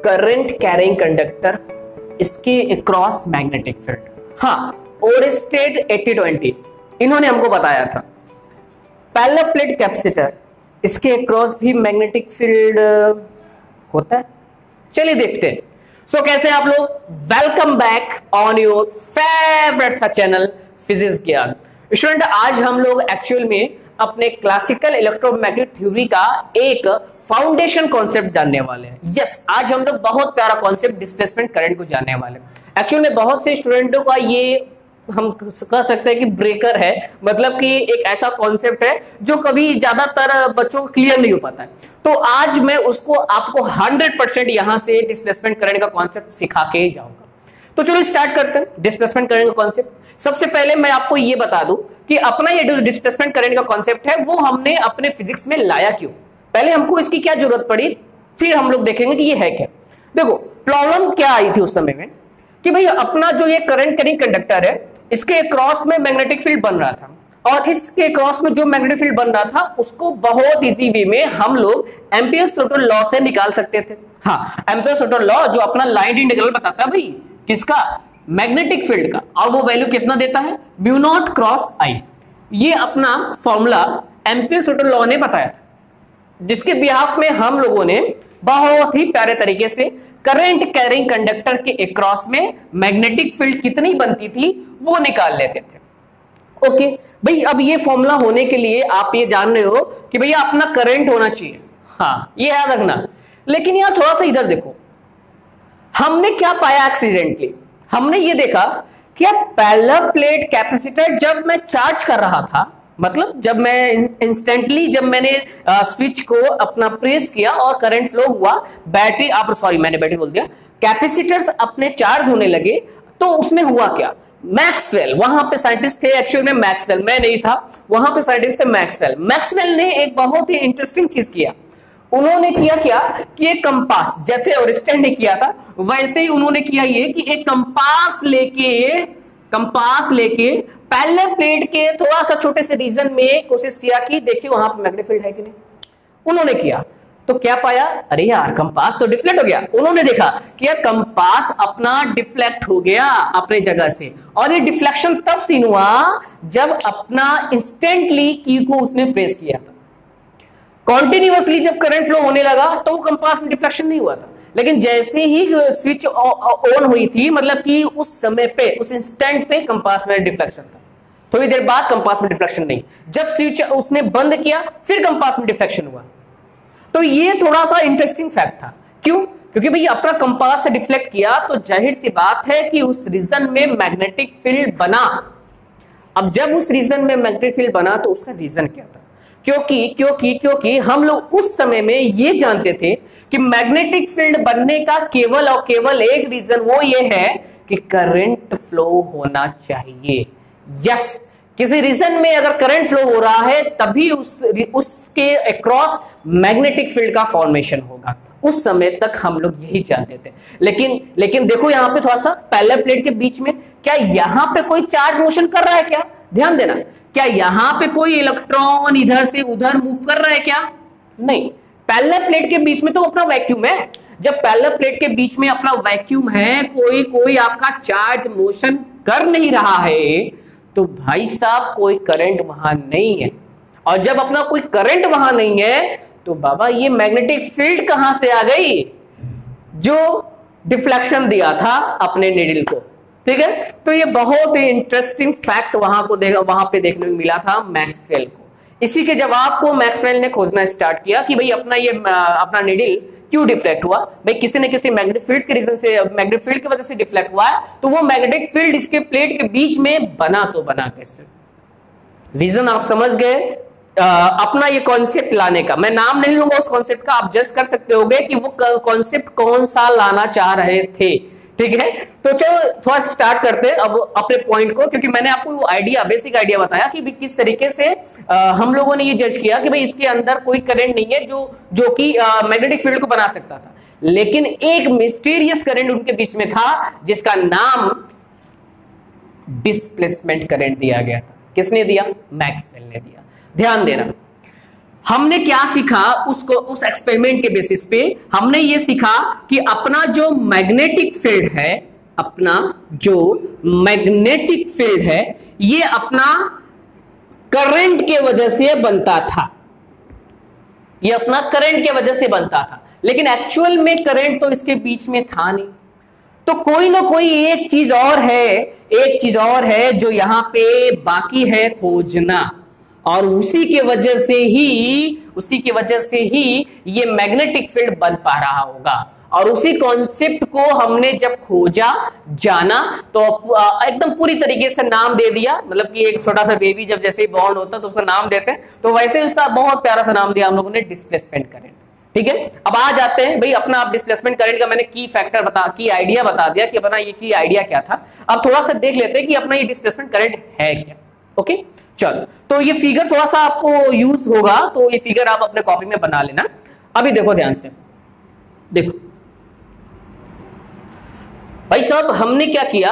Current carrying conductor, इसके across magnetic field. हाँ, Oersted 8020 इन्होंने हमको बताया था। पैरेलल प्लेट कैपेसिटर, इसके अक्रॉस भी मैग्नेटिक फील्ड होता है। चलिए देखते हैं। सो कैसे आप लोग, welcome back on your favourite सा चैनल फिजिक्स ज्ञान। स्टूडेंट, आज हम लोग एक्चुअल में अपने क्लासिकल इलेक्ट्रोमैग्नेटिक थ्योरी का एक फाउंडेशन कॉन्सेप्ट जानने वाले हैं। यस, आज हम लोग बहुत प्यारा कॉन्सेप्ट डिस्प्लेसमेंट करंट को जानने वाले हैं। एक्चुअल में बहुत से स्टूडेंटों का ये हम कह सकते हैं कि ब्रेकर है, मतलब कि एक ऐसा कॉन्सेप्ट है जो कभी ज्यादातर बच्चों को क्लियर नहीं हो पाता है। तो आज मैं उसको आपको 100% यहां से डिस्प्लेसमेंट करंट का कॉन्सेप्ट सिखा के जाऊंगा। तो चलो स्टार्ट करते हैं डिस्प्लेसमेंट करंट का कॉन्सेप्ट। सबसे पहले मैं आपको ये बता दूं कि अपना ये जो डिस्प्लेसमेंट करंट का कॉन्सेप्ट है वो हमने अपने फिजिक्स में लाया क्यों, पहले हमको इसकी क्या जरूरत पड़ी, फिर हम लोग देखेंगे कि ये है क्या। देखो, प्रॉब्लम क्या आई थी उस समय में कि भाई अपना जो ये करंट कैरिंग कंडक्टर है, इसके क्रॉस में मैग्नेटिक फील्ड बन रहा था, और इसके क्रॉस में जो मैग्नेटिक फील्ड बन रहा था उसको बहुत इजी वे में हम लोग एम्पियर्स टोटल लॉ से निकाल सकते थे। हाँ, एम्पियर्स टोटल लॉ जो अपना लाइन इंटीग्रल बताता है भाई किसका, मैग्नेटिक फील्ड का, और वो वैल्यू कितना देता है, म्यू नॉट क्रॉस आई। ये अपना फॉर्मूला एम्पियर्स टोटल लॉ ने बताया था, जिसके बिहाफ में हम लोगों ने बहुत ही प्यारे तरीके से करंट कैरिंग कंडक्टर के अक्रॉस में मैग्नेटिक फील्ड कितनी बनती थी वो निकाल लेते थे। ओके भाई, अब ये फॉर्मूला होने के लिए आप ये जान रहे हो कि भैया अपना करंट होना चाहिए। हाँ, ये याद रखना। लेकिन यहां थोड़ा सा इधर देखो, हमने क्या पाया एक्सीडेंटली, हमने ये देखा कि पैरेलल प्लेट कैपेसिटर जब मैं चार्ज कर रहा था, मतलब जब मैं इंस्टेंटली जब मैंने स्विच को अपना प्रेस किया और करंट फ्लो हुआ, बैटरी मैंने बैटरी बोल दिया, कैपेसिटर्स अपने चार्ज होने लगे, तो उसमें हुआ क्या, मैक्सवेल, वहां पे साइंटिस्ट थे एक्चुअल में, मैक्सवेल, मैं नहीं था, वहां पे साइंटिस्ट थे मैक्सवेल। मैक्सवेल ने एक बहुत ही इंटरेस्टिंग चीज किया। उन्होंने किया क्या कि एक कंपास, जैसे ओरिस्टेड ने किया था वैसे ही उन्होंने किया ये कि एक कंपास लेके पैरेलल प्लेट के थोड़ा सा छोटे से रीजन में कोशिश किया कि देखिए वहां पे मैग्नेटिक फील्ड है कि नहीं। उन्होंने किया तो क्या पाया, अरे यार कंपास तो डिफ्लेक्ट हो गया। उन्होंने देखा कि यार कंपास अपना डिफ्लेक्ट हो गया अपने जगह से, और ये डिफ्लेक्शन तब सीन हुआ जब अपना इंस्टेंटली की को उसने प्रेस किया था। कॉन्टिन्यूअसली जब करंट फ्लो होने लगा तो कंपास में डिफ्लेक्शन नहीं हुआ था, लेकिन जैसे ही स्विच ऑन हुई थी, मतलब कि उस समय पे, उस इंस्टेंट पे कंपास में डिफ्लेक्शन था। थोड़ी देर बाद कंपास में डिफ्लेक्शन नहीं, जब स्विच उसने बंद किया फिर कंपास में डिफ्लेक्शन हुआ। तो ये थोड़ा सा इंटरेस्टिंग फैक्ट था। क्यों? क्योंकि भाई अपना कंपास से डिफ्लेक्ट किया तो जाहिर सी बात है कि उस रीजन में मैग्नेटिक फील्ड बना। अब जब उस रीजन में मैग्नेटिक फील्ड बना तो उसका रीजन क्या था, क्योंकि हम लोग उस समय में ये जानते थे कि मैग्नेटिक फील्ड बनने का केवल और केवल एक रीजन वो ये है कि करंट फ्लो होना चाहिए। यस, किसी रीजन में अगर करंट फ्लो हो रहा है तभी उसके अक्रॉस मैग्नेटिक फील्ड का फॉर्मेशन होगा। उस समय तक हम लोग यही जानते थे। लेकिन देखो यहां पे थोड़ा सा पैरेलल प्लेट के बीच में, क्या यहां पे कोई चार्ज मोशन कर रहा है क्या, ध्यान देना, क्या यहां पे कोई इलेक्ट्रॉन इधर से उधर मूव कर रहा है क्या, नहीं। पैरेलल प्लेट के बीच में तो अपना वैक्यूम है। जब पैरेलल प्लेट के बीच में अपना वैक्यूम है, कोई आपका चार्ज मोशन कर नहीं रहा है, तो भाई साहब कोई करंट वहां नहीं है। और जब अपना कोई करंट वहां नहीं है तो बाबा ये मैग्नेटिक फील्ड कहां से आ गई, जो डिफ्लेक्शन दिया था अपने नीडल को। ठीक है, तो ये बहुत ही इंटरेस्टिंग फैक्ट वहां पे देखने को मिला था मैक्सवेल को। इसी के जवाब को मैक्सवेल ने खोजना स्टार्ट किया कि भाई अपना नीडल क्यों डिफ्लेक्ट हुआ। भाई किसी न किसी मैग्नेटिक फील्ड के रीजन से, मैग्नेटिक फील्ड की वजह से डिफ्लेक्ट हुआ है, तो वो मैग्नेटिक फील्ड इसके प्लेट के बीच में बना तो बना कैसे। रीजन आप समझ गए अपना ये कॉन्सेप्ट लाने का। मैं नाम नहीं लूंगा उस कॉन्सेप्ट का, आप जज कर सकते होगे कि वो कॉन्सेप्ट कौन सा लाना चाह रहे थे। ठीक है, तो चलो थोड़ा स्टार्ट करते हैं अब अपने पॉइंट को, क्योंकि मैंने आपको वो आइडिया, बेसिक आइडिया बताया कि किस तरीके से हम लोगों ने ये जज किया कि भाई इसके अंदर कोई करंट नहीं है जो कि मैग्नेटिक फील्ड को बना सकता था, लेकिन एक मिस्टीरियस करंट उनके बीच में था जिसका नाम डिस्प्लेसमेंट करंट दिया गया था। किसने दिया? मैक्सवेल ने दिया। ध्यान देना, हमने क्या सीखा उसको, उस एक्सपेरिमेंट के बेसिस पे हमने ये सीखा कि अपना जो मैग्नेटिक फील्ड है, अपना जो मैग्नेटिक फील्ड है ये अपना करंट के वजह से बनता था, ये अपना करंट के वजह से बनता था, लेकिन एक्चुअल में करंट तो इसके बीच में था नहीं। तो कोई ना कोई एक चीज और है, एक चीज और है जो यहां पे बाकी है खोजना, और उसी के वजह से ही ये मैग्नेटिक फील्ड बन पा रहा होगा। और उसी कॉन्सेप्ट को हमने जब खोजा, जाना, तो एकदम पूरी तरीके से नाम दे दिया। मतलब कि एक छोटा सा बेबी जब जैसे ही बॉर्न होता है तो उसका नाम देते हैं, तो वैसे उसका बहुत प्यारा सा नाम दिया हम लोगों ने, डिस्प्लेसमेंट करंट। ठीक है, अब आ जाते हैं भाई अपना, आप डिस्प्लेसमेंट करंट का मैंने की फैक्टर की आइडिया बता दिया कि अपना ये की आइडिया क्या था। अब थोड़ा सा देख लेते हैं कि अपना ये डिस्प्लेसमेंट करंट है क्या। ओके, चलो, तो ये फिगर थोड़ा सा आपको यूज होगा, तो ये फिगर आप अपने कॉपी में बना लेना। अभी देखो ध्यान से, देखो भाई साहब, हमने क्या किया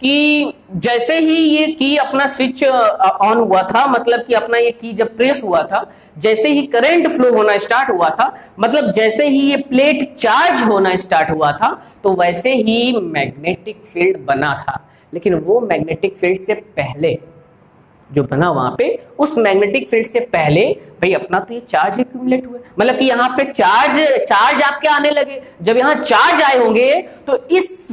कि जैसे ही ये की अपना स्विच ऑन हुआ था, मतलब कि अपना ये की जब प्रेस हुआ था, जैसे ही करंट फ्लो होना स्टार्ट हुआ था, मतलब जैसे ही ये प्लेट चार्ज होना स्टार्ट हुआ था, तो वैसे ही मैग्नेटिक फील्ड बना था। लेकिन वो मैग्नेटिक फील्ड से पहले जो बना वहां पे, उस मैग्नेटिक फील्ड से पहले भाई अपना तो ये चार्ज एक्यूमुलेट हुआ, मतलब कि यहाँ पे चार्ज आपके आने लगे। जब यहाँ चार्ज आए होंगे तो इस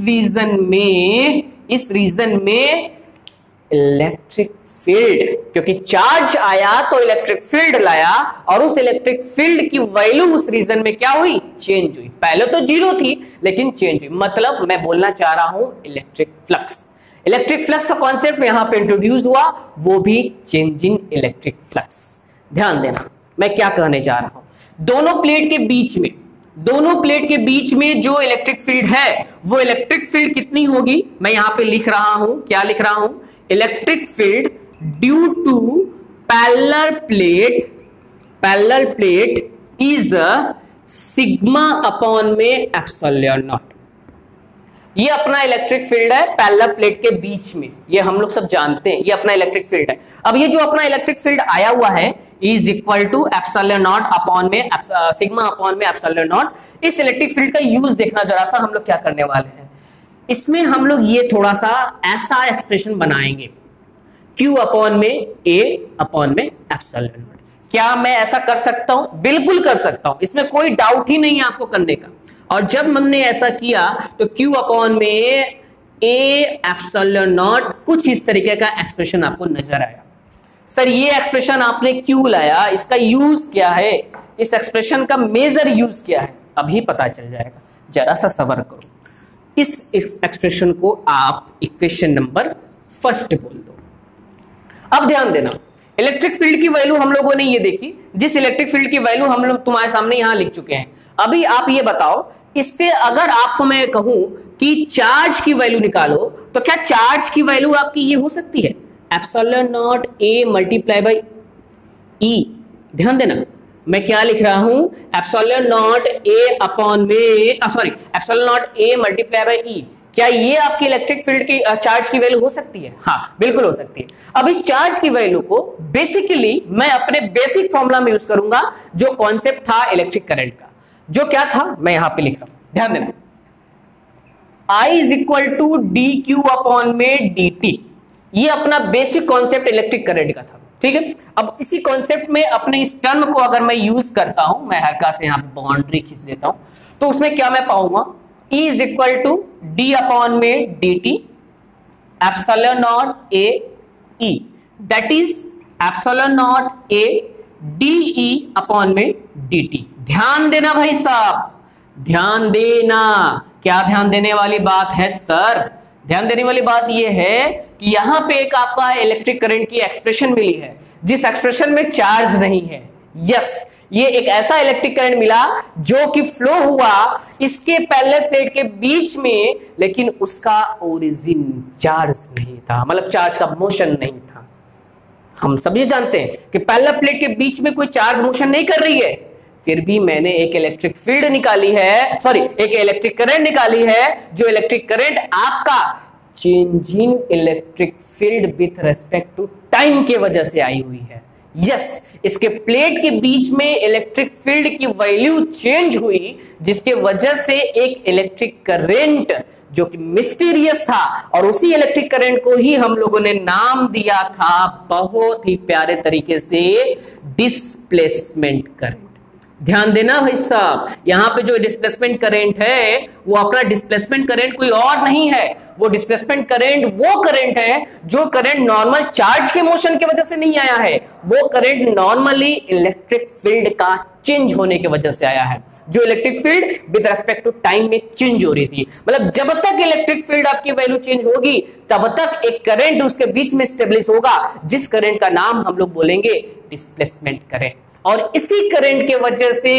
रीजन में इलेक्ट्रिक फील्ड, क्योंकि चार्ज आया तो इलेक्ट्रिक फील्ड लाया, और उस इलेक्ट्रिक फील्ड की वैल्यू उस रीजन में क्या हुई, चेंज हुई। पहले तो 0 थी लेकिन चेंज हुई। मतलब मैं बोलना चाह रहा हूं इलेक्ट्रिक फ्लक्स, इलेक्ट्रिक फ्लक्स का कॉन्सेप्ट यहां पे इंट्रोड्यूस हुआ, वो भी चेंज इन इलेक्ट्रिक फ्लक्स। ध्यान देना मैं क्या कहने जा रहा हूं। दोनों प्लेट के बीच में जो इलेक्ट्रिक फील्ड है, वो इलेक्ट्रिक फील्ड कितनी होगी, मैं यहां पे लिख रहा हूं, क्या लिख रहा हूं, electric field due to parallel plate is sigma upon में एप्सिलॉन नॉट। ये अपना इलेक्ट्रिक फील्ड है पैरेलल प्लेट के बीच में, ये हम लोग सब जानते हैं, ये अपना इलेक्ट्रिक फील्ड है। अब ये जो अपना इलेक्ट्रिक फील्ड आया हुआ है is equal to epsilon naught upon में सिग्मा अपॉन में एप्सिलॉन नॉट। इस इलेक्ट्रिक फील्ड का यूज देखना जरा सा, हम लोग क्या करने वाले हैं, इसमें हम लोग ये थोड़ा सा ऐसा एक्सप्रेशन बनाएंगे, Q अपॉन में A अपॉन में एप्सिलॉन नॉट। क्या मैं ऐसा कर सकता हूं? बिल्कुल कर सकता हूं, इसमें कोई डाउट ही नहीं है आपको करने का। और जब हमने ऐसा किया तो Q अपॉन में A एप्सिलॉन नॉट, कुछ इस तरीके का एक्सप्रेशन आपको नजर आया। सर ये एक्सप्रेशन आपने क्यों लाया, इसका यूज क्या है, इस एक्सप्रेशन का मेजर यूज क्या है, अभी पता चल जाएगा, जरा सा सब्र करो। इस एक्सप्रेशन को आप इक्वेशन नंबर फर्स्ट बोल दो। अब ध्यान देना, इलेक्ट्रिक फील्ड की वैल्यू हम लोगों ने ये देखी, जिस इलेक्ट्रिक फील्ड की वैल्यू हम लोग तुम्हारे सामने यहां लिख चुके हैं। अभी आप ये बताओ, इससे अगर आपको मैं कहूं कि चार्ज की वैल्यू निकालो, तो क्या चार्ज की वैल्यू आपकी ये हो सकती है, epsilon not A multiply by E। ध्यान देना मैं क्या लिख रहा हूं, एप्सिलॉन नॉट A अपॉन में epsilon not A multiply by E। क्या ये आपकी इलेक्ट्रिक फील्ड की चार्ज की वैल्यू हो सकती है? हाँ बिल्कुल हो सकती है। अब इस चार्ज की वैल्यू को बेसिकली मैं अपने बेसिक फॉर्मूला में यूज करूंगा, जो कॉन्सेप्ट था इलेक्ट्रिक करंट का, जो क्या था मैं यहां पे लिख रहा हूं, ध्यान देना, I is equal to D Q upon में डी टी। ये अपना बेसिक कॉन्सेप्ट इलेक्ट्रिक करंट का था। ठीक है, अब इसी कॉन्सेप्ट में अपने इस टर्म को अगर मैं यूज करता हूं, मैं हल्का से यहां पे बाउंड्री खींच देता हूं, तो उसमें क्या मैं पाऊंगा, E is equal to D upon में D T epsilon not A E, that is epsilon not A D E upon में डी टी। ध्यान देना भाई साहब, ध्यान देना, क्या ध्यान देने वाली बात है सर, ध्यान देने वाली बात यह है कि यहां पे एक आपका इलेक्ट्रिक करंट की एक्सप्रेशन मिली है, जिस एक्सप्रेशन में चार्ज नहीं है। यस, ये एक ऐसा इलेक्ट्रिक करंट मिला जो कि फ्लो हुआ इसके पैरेलल प्लेट के बीच में, लेकिन उसका ओरिजिन चार्ज नहीं था, मतलब चार्ज का मोशन नहीं था। हम सब ये जानते हैं कि पैरेलल प्लेट के बीच में कोई चार्ज मोशन नहीं कर रही है, फिर भी मैंने एक इलेक्ट्रिक फील्ड निकाली है, एक इलेक्ट्रिक करंट निकाली है, जो इलेक्ट्रिक करंट आपका change in electric field with respect to time के वजह से आई हुई है। यस, इसके प्लेट के बीच में इलेक्ट्रिक फील्ड की वैल्यू चेंज हुई, जिसके वजह से एक इलेक्ट्रिक करंट जो कि मिस्टीरियस था, और उसी इलेक्ट्रिक करंट को ही हम लोगों ने नाम दिया था बहुत ही प्यारे तरीके से डिस्प्लेसमेंट करंट। ध्यान देना भाई साहब, यहां पे जो डिस्प्लेसमेंट करंट है वो अपना डिस्प्लेसमेंट करंट कोई और नहीं है, वो डिस्प्लेसमेंट करंट वो करंट है जो करंट नॉर्मल चार्ज के मोशन की वजह से नहीं आया है, वो करंट नॉर्मली इलेक्ट्रिक फील्ड का चेंज होने की वजह से आया है, जो electric field with respect to time में चेंज हो रही थी। मतलब जब तक इलेक्ट्रिक फील्ड आपकी वैल्यू चेंज होगी तब तक एक करंट उसके बीच में स्टेबलिश होगा, जिस करंट का नाम हम लोग बोलेंगे डिस्प्लेसमेंट करंट। और इसी करंट के वजह से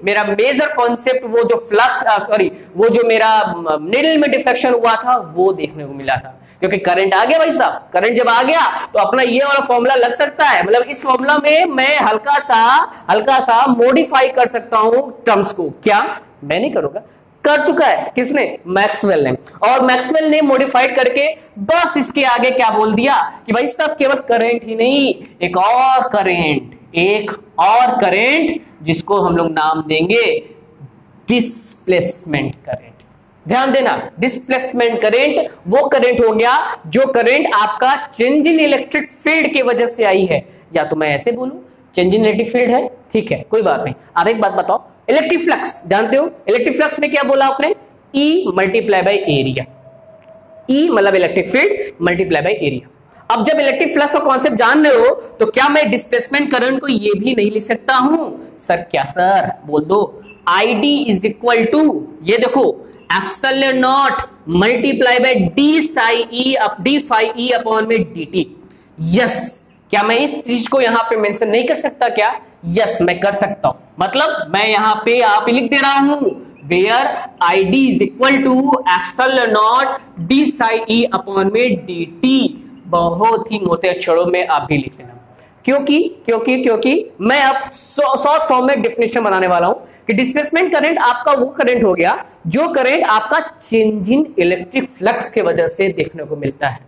मेरा मेजर कॉन्सेप्ट वो जो फ्लक्स वो जो मेरा निडल में डिफ्लेक्शन हुआ था वो देखने को मिला था, क्योंकि करंट आ गया भाई साहब। करंट जब आ गया तो अपना ये वाला फॉर्मूला लग सकता है, मतलब इस फॉर्मूला में मैं हल्का सा मॉडिफाई कर सकता हूं टर्म्स को। क्या मैं नहीं करूंगा, कर चुका है किसने, मैक्सवेल ने। और मैक्सवेल ने मॉडिफाइड करके बस इसके आगे क्या बोल दिया कि भाई साहब केवल करंट ही नहीं, एक और करंट जिसको हम लोग नाम देंगे डिस्प्लेसमेंट करंट। ध्यान देना, डिस्प्लेसमेंट करंट वो करंट हो गया जो करंट आपका चेंज इन इलेक्ट्रिक फील्ड की वजह से आई है, या तो मैं ऐसे बोलूं चेंज इन इलेक्ट्रिक फील्ड है, ठीक है कोई बात नहीं। अब एक बात बताओ, इलेक्ट्रिक फ्लक्स जानते हो, इलेक्ट्रिक फ्लक्स में क्या बोला आपने, E multiply by area. E मतलब electric field multiply by area. अब जब इलेक्ट्रिक फ्लक्स का कॉन्सेप्ट जान रहे हो तो क्या मैं डिस्प्लेसमेंट करंट को ये भी नहीं लिख सकता हूं? सर क्या सर, बोल दो, ID इज इक्वल टू, ये देखो, epsilon naught multiply by D phi E upon में dt। यस, क्या मैं इस चीज को यहां पे मेंशन नहीं कर सकता क्या? यस मैं कर सकता हूं, मतलब मैं यहां पे आप लिख दे रहा हूं where ID is equal to epsilon naught D psi E upon में dt। बहुत ही मोटे अक्षरों में आप भी लिख लेना, क्योंकि मैं अब शॉर्ट फॉर्म में डेफिनेशन बनाने वाला हूं कि डिस्प्लेसमेंट करंट आपका वो करंट हो गया जो करंट आपका चेंज इन इलेक्ट्रिक फ्लक्स के वजह से देखने को मिलता है।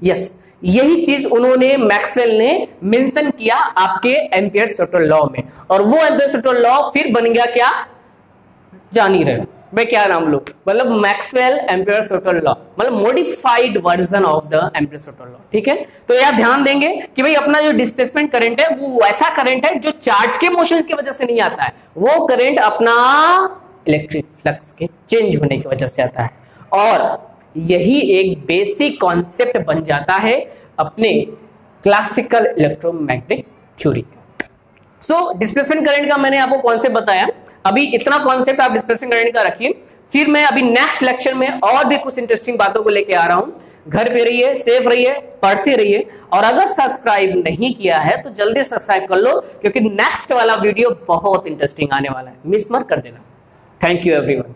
यस, यही चीज उन्होंने मैक्सवेल ने मेंशन किया आपके एम्पियर-स्टोक्स लॉ में, और वो एम्पियर-स्टोक्स लॉ फिर बन गया क्या, जान ही रहे मैं क्या नाम लूं, मतलब मैक्सवेल एम्पियर-स्टोक्स लॉ, मतलब modified version of the ampere-Stokes law. ठीक है, तो यार ध्यान देंगे कि भाई अपना जो डिस्प्लेसमेंट करंट है वो ऐसा करंट है जो चार्ज के मोशन की वजह से नहीं आता है, वो करंट अपना इलेक्ट्रिक फ्लक्स के चेंज होने की वजह से आता है। और यही एक बेसिक कॉन्सेप्ट बन जाता है अपने क्लासिकल इलेक्ट्रोमैग्नेटिक थ्योरी का। सो डिस्प्लेसमेंट करंट का मैंने आपको कॉन्सेप्ट बताया, अभी इतना कॉन्सेप्ट आप डिस्प्लेसमेंट करंट का रखिए, फिर मैं अभी नेक्स्ट लेक्चर में और भी कुछ इंटरेस्टिंग बातों को लेके आ रहा हूं। घर पे रहिए, सेफ रहिए, पढ़ते रहिए, और अगर सब्सक्राइब नहीं किया है तो जल्दी सब्सक्राइब कर लो, क्योंकि नेक्स्ट वाला वीडियो बहुत इंटरेस्टिंग आने वाला है, मिस मत कर देना। Thank you everyone.